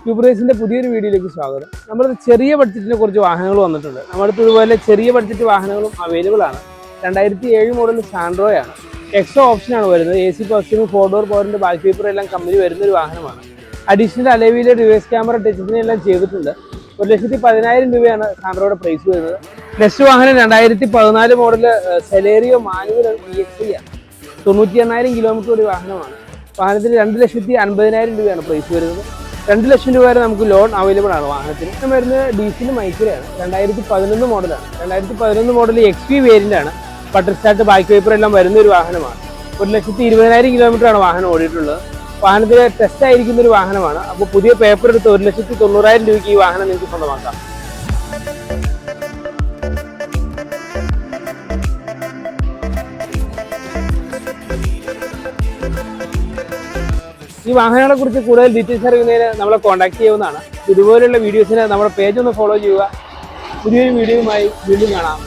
Cube റേസിന്റെ പുതിയൊരു വീഡിയോയിലേക്ക് സ്വാഗതം. നമ്മൾ ചെറിയ ബഡ്ജറ്റിനെ കുറച്ച് വാഹനങ്ങൾ വന്നിട്ടുണ്ട്. നമ്മുടെ അടുത്ത് ഇതുപോലെ ചെറിയ ബഡ്ജറ്റ് വാഹനങ്ങളും അവൈലബിൾ ആണ്. 2007 മോഡൽ സാൻഡ്രോയാണ്. എക്സോ ഓപ്ഷനാണ് വരുന്നത്. AC പവർ 4 ഡോർ പവറിന്റെ ബാക്ക് പേപ്പർ എല്ലാം കമ്പനി വരുന്നൊരു വാഹനമാണ്. അഡീഷണൽ അലോയിലെ റിവേഴ്സ് ക്യാമറ ടച്ചിനെല്ലാം ചെയ്തിട്ടുണ്ട്. 1,10,000 രൂപയാണ് സാൻഡ്രോയുടെ പ്രൈസ് വരുന്നത്. നെക്സ്റ്റ് വാഹനം 2014 മോഡൽ സെലേറിയോ മാനുവൽ EXI ആണ്. 98,000 കിലോമീറ്റർ ഒരു വാഹനമാണ്. വാഹനത്തിന് 2,50,000 രൂപയാണ് പ്രൈസ് വരുന്നത്. 2 ലക്ഷം രൂപ വരെ നമുക്ക് ലോൺ അവൈലബിൾ ആണ് വാഹനത്തിന്. വരുന്നത് ഡീസൽ മൈക്രയാണ്. 2011 മോഡലാണ്. 2011 മോഡൽ XV വേരിയന്റ് ആണ്. ബട്ടർ സ്റ്റാർട്ട് ബാക്ക് പേപ്പർ എല്ലാം വരുന്ന ഒരു വാഹനമാണ്. 1,20,000 കിലോമീറ്റർ ആണ് വാഹനം ഓടിയിട്ടുള്ളത്. വാഹനത്തിന് ടെസ്റ്റ് ആയിരിക്കുന്ന ഒരു വാഹനമാണ്. അപ്പോൾ പുതിയ പേപ്പർ എടുത്ത് 1,90,000 രൂപയ്ക്ക് ഈ വാഹനം നിങ്ങൾക്ക് സ്വന്തമാക്കാം. ഈ വാഹനങ്ങളെ കുറിച്ച് കൂടുതൽ ഡീറ്റെയിൽസ് അറിയുന്നതിന് നമ്മളെ കോൺടാക്ട് ചെയ്യാവുന്നതാണ്. ഇതുപോലെയുള്ള വീഡിയോസിന് നമ്മുടെ പേജ് ഒന്ന് ഫോളോ ചെയ്യുക. പുതിയൊരു വീഡിയോയുമായി വീണ്ടും കാണാം.